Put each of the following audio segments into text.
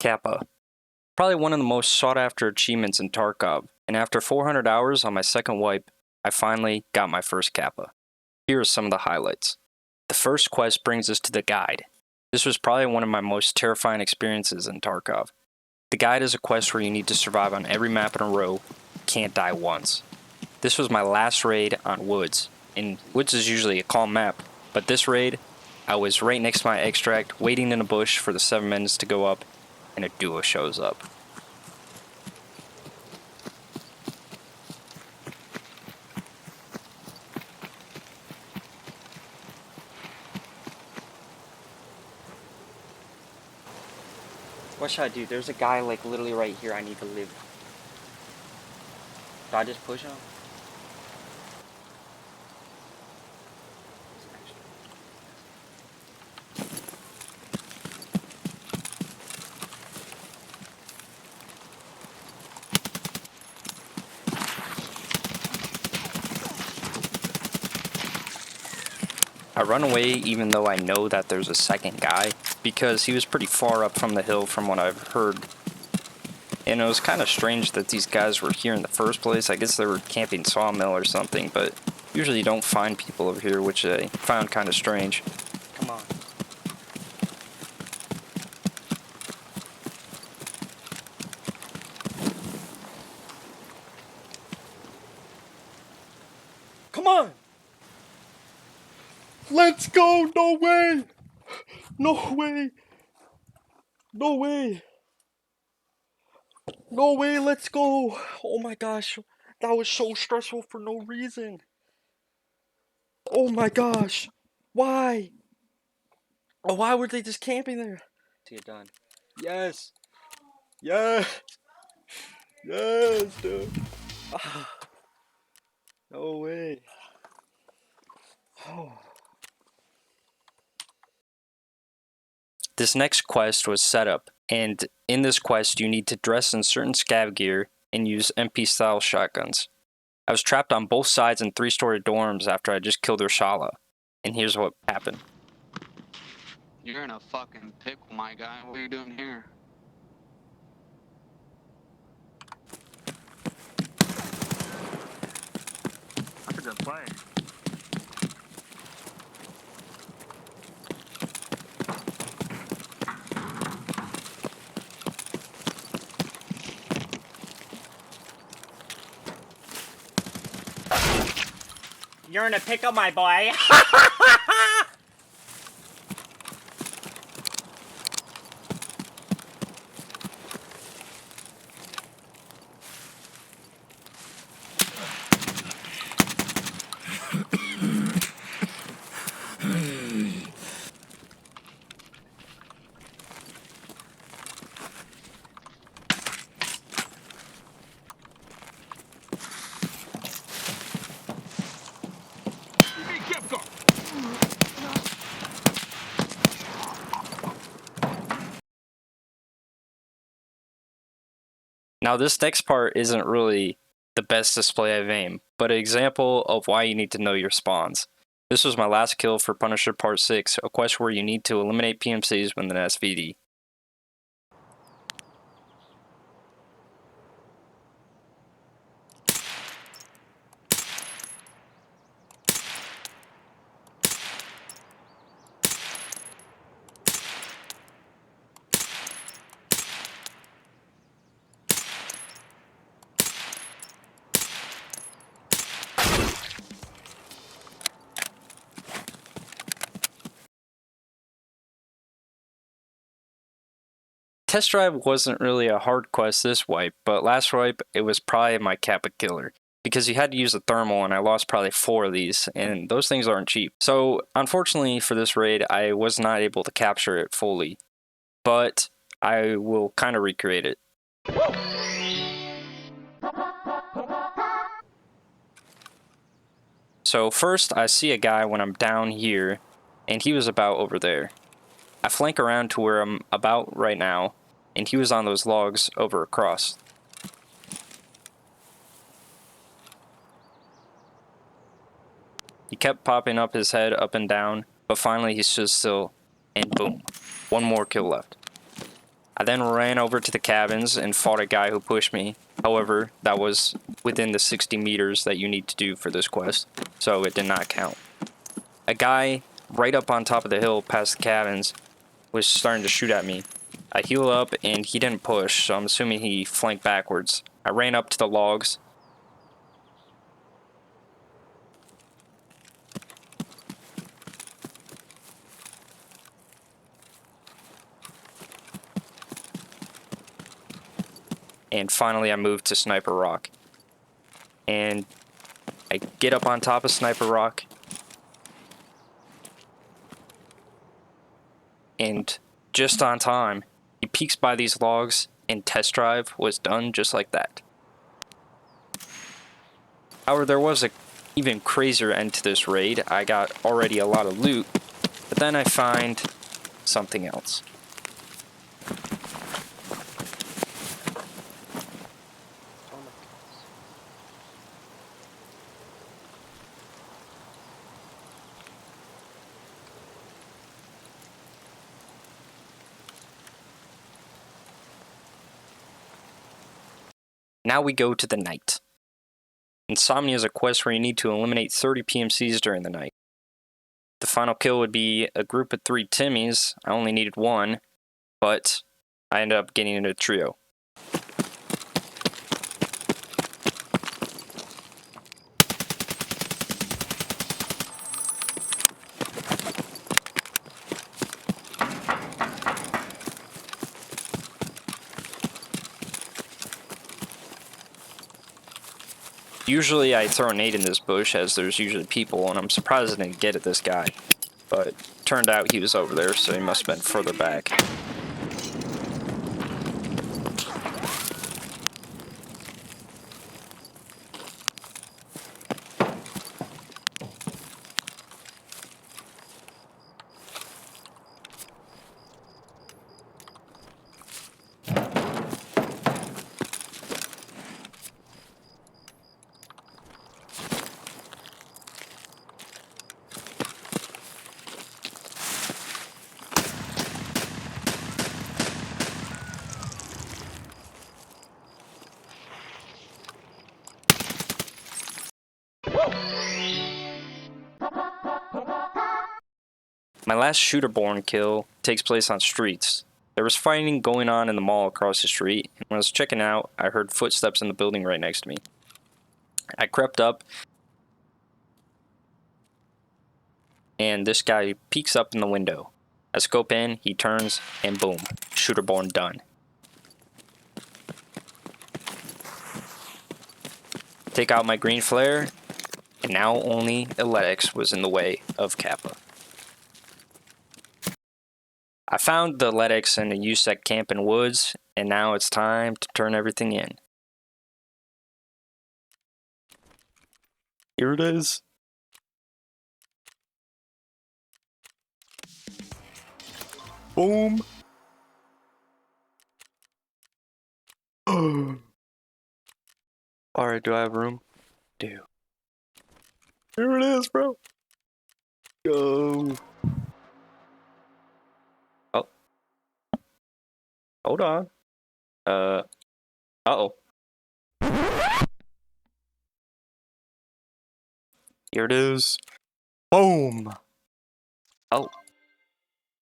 Kappa. Probably one of the most sought after achievements in Tarkov, and after 400 hours on my second wipe, I finally got my first Kappa. Here are some of the highlights. The first quest brings us to the guide. This was probably one of my most terrifying experiences in Tarkov. The guide is a quest where you need to survive on every map in a row, can't die once. This was my last raid on Woods, and Woods is usually a calm map, but this raid, I was right next to my extract, waiting in a bush for the 7 minutes to go up, and a duo shows up. What should I do? There's a guy like literally right here I need to live. Do I just push him? I run away even though I know that there's a second guy, because he was pretty far up from the hill from what I've heard. And it was kind of strange that these guys were here in the first place. I guess they were camping Sawmill or something, but usually you don't find people over here, which I found kind of strange. Come on. Come on! Let's go! No way! No way! No way! No way, let's go! Oh my gosh, that was so stressful for no reason. Oh my gosh, why? Oh, why were they just camping there? To get done. Yes! Yes! Yes, dude! Ah. No way. Oh. This next quest was setup, and in this quest you need to dress in certain scav gear and use MP-style shotguns. I was trapped on both sides in 3-story dorms after I just killed Urshala, and here's what happened. You're in a fucking pickle, my guy. What are you doing here? That's a good play. You're in a pickle, my boy! Now this next part isn't really the best display of aim, but an example of why you need to know your spawns. This was my last kill for Punisher Part 6, a quest where you need to eliminate PMCs with an SVD. Test drive wasn't really a hard quest this wipe, but last wipe it was probably my Kappa killer, because you had to use a thermal and I lost probably 4 of these, and those things aren't cheap. So unfortunately for this raid I was not able to capture it fully, but I will kind of recreate it. So first I see a guy when I'm down here, and he was about over there. I flank around to where I'm about right now, and he was on those logs over across. He kept popping up his head up and down, but finally he stood still, and boom, one more kill left. I then ran over to the cabins and fought a guy who pushed me. However, that was within the 60 meters that you need to do for this quest, so it did not count. A guy right up on top of the hill past the cabins was starting to shoot at me. I healed up and he didn't push, so I'm assuming he flanked backwards. I ran up to the logs. And finally I moved to Sniper Rock. And I get up on top of Sniper Rock. And just on time, he peeks by these logs and test drive was done just like that. However, there was a even crazier end to this raid. I got already a lot of loot, but then I find something else. Now we go to the night. Insomnia is a quest where you need to eliminate 30 PMCs during the night. The final kill would be a group of 3 Timmies. I only needed 1, but I ended up getting into a trio. Usually I throw a nade in this bush as there's usually people, and I'm surprised I didn't get at this guy. But turned out he was over there, so he must have been further back. My last shooter-born kill takes place on streets. There was fighting going on in the mall across the street, and when I was checking out, I heard footsteps in the building right next to me. I crept up, and this guy peeks up in the window. I scope in, he turns, and boom, shooter-born done. Take out my green flare, and now only Eletics was in the way of Kappa. I found the Eletics in a USEC camp in woods, and now it's time to turn everything in. Here it is. Boom. Alright, do I have room? Do. Here it is, bro. Go. Oh. Hold on. Uh-oh. Here it is. Boom. Oh.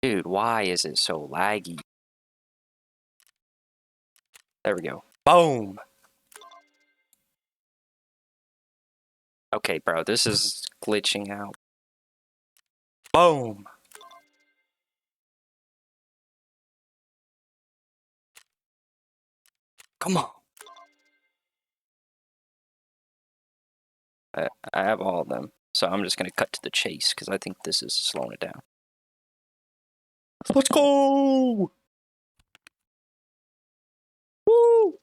Dude, why is it so laggy? There we go. Boom. Okay, bro, this is glitching out. Boom. Come on. I have all of them, so I'm just gonna cut to the chase because I think this is slowing it down. Let's go! Woo!